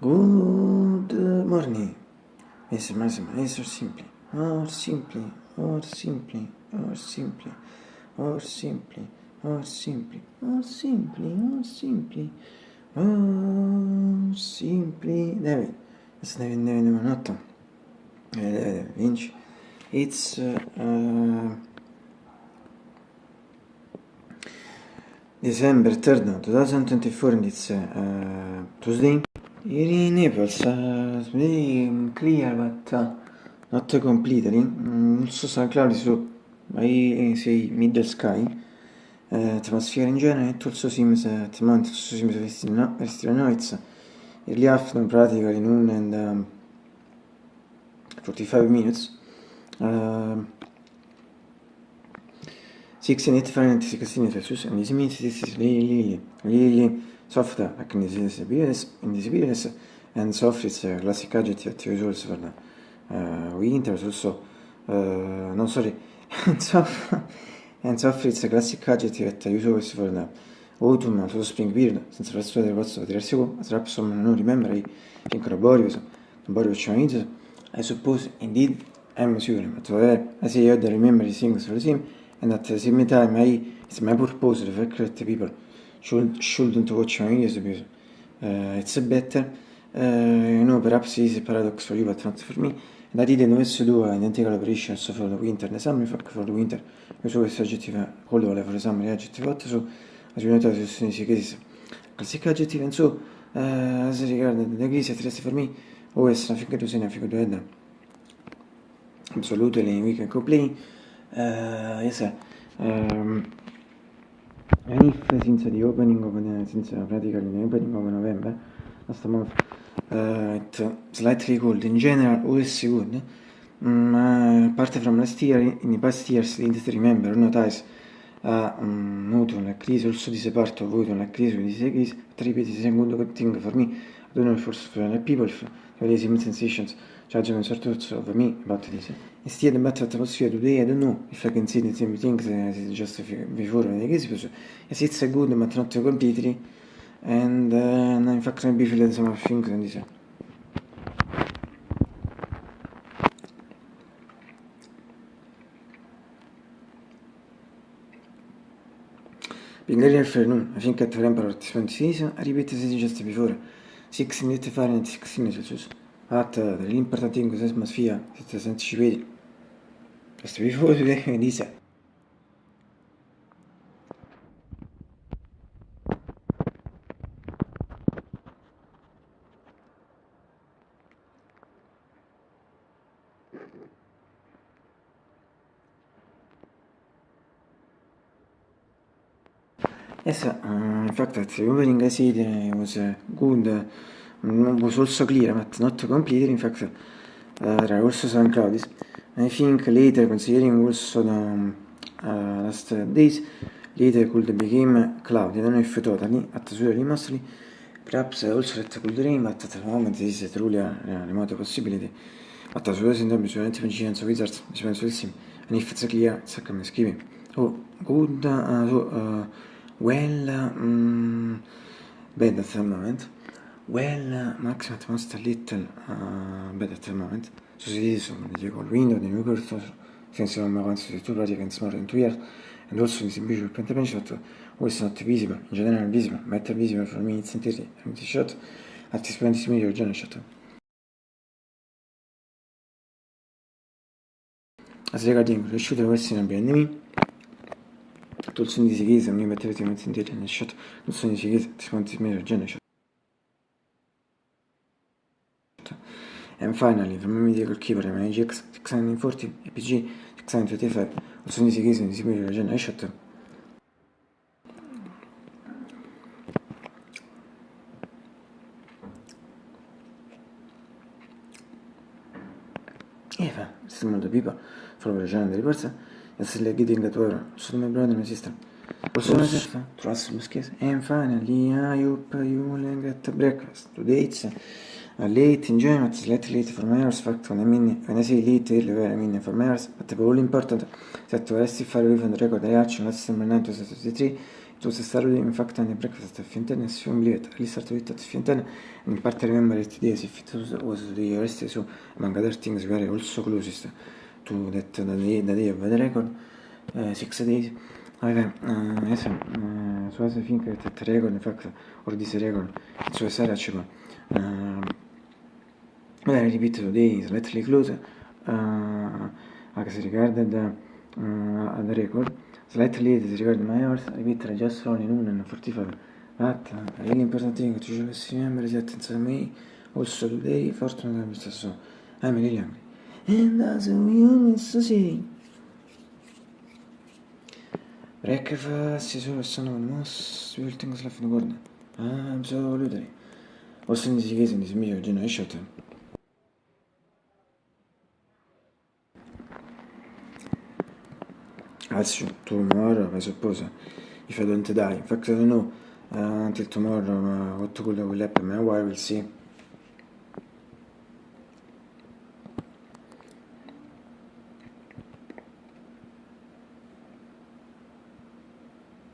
Good morning. Mr. Massimo, or simply, or simply, or simply, or simply, or simply, or simply, or simply, or simply, or simply. David, it's David Manotto. David Vinci. It's December 3rd, 2024, and it's Tuesday. Here in Naples, today clear but not completely. Also some cloudy, so I say middle sky. Atmosphere in general, it also seems at the moment also seems very nice. Early afternoon, practically noon and 45 minutes. 16 Fahrenheit, 16 Celsius, and this means this is really soft like in this periods, and soft is a classic adjective that you use for the winter, also, no sorry, and soft is a classic adjective that you use for the autumn, also spring period, since the rest of the posso dirsi as perhaps some non remember, I think laborious Chinese, I suppose, indeed, I'm sure, but I say I remember these things for the same, and at the same time, it's my purpose to recruit people shouldn't watch Chinese because it's better. Perhaps it's a paradox for you, but not for me. And I didn't know to do identical operations for the winter and the summer. For the winter, io so questo aggettivo cold for the summer aggettivo 8, so as you notice, sono cases classic adjective, and so as regard the case at least for me, always nothing to say, nothing to add. Absolutely, we can complain. Yes, and if since the opening of since practically the opening of November last month, it slightly cold in general, always good. Apart from last year, in the past years, the industry remember notice avuto una crisi, also this part of avuto una crisi with this case. Repeat is a good thing for me. I don't know if for other people, if there is same sensations, judgment sort of me about this. Instead about atmosphere today, I don't know if I can see the same things as just before the case, because yes, it's a good but not completely, and in fact maybe feel some things and this. Being early afternoon, I think at the temperature at 26, I repeat as just before, 16 Fahrenheit, 16 Celsius. But the really important thing is atmosphere, it's anticipated. Just before today, this. Yes, in fact, the opening I said was good, was also clear, but not completely. In fact, there are also some clouds. I think later, considering also the last days, later could become cloudy. I don't know if totally, at really mostly. Perhaps also that could rain, but at the moment this is truly a remote possibility. But as well as in the student Vincenzo Wizards, and if it's clear, it's a come scheme. Oh, good, well, bad at the moment. Well, maximum at most a little bad at the moment. So si dice, the col window, the new curve, since I'm around the two projects more than 2 years, and also this visual print shot was not visible, in general visible, better visible for me, it's entirely empty shot at this point, it's major general shot. As regarding the shooter Western behind me, also in this case, I'm better to make a shot, also in this case, this point is major general shot. And finally, from my goalkeeper, my GX 640, APG 625, also in this case, in this major general shot. Eva, still the people from the genre reports, and still getting at war, so my brother and my sister. Also myself, trust Muskes, and finally, I hope you will get breakfast. Today it's late enjoyment, slightly late for my hours, fact, when I say late, early, I mean for my hours, but the all important is that to rest far away from the record I arch on last December 9, 2023, So to start in fact on the breakfast of Fintan is familiar. At least started with Fintan, and in part I remember it days if it was the rest, so among other things were also closest to that the day of the record, 6 days. However, yes, so as I think that record, in fact, or this record, it was achievable. But I repeat today is slightly closer, as regarded the record. Slightly disregard my hours, I repeat just only noon and 45. But a really important thing that you should remember is that it's me also today, fortunately, so I'm really hungry. And as we always say, breakfast is always one of the most beautiful things left in the world. Absolutely. Also in this case, in this video, you know, I shot him. I'll see you tomorrow, I suppose, if I don't die. In fact, I don't know until tomorrow what will happen. Now I will see.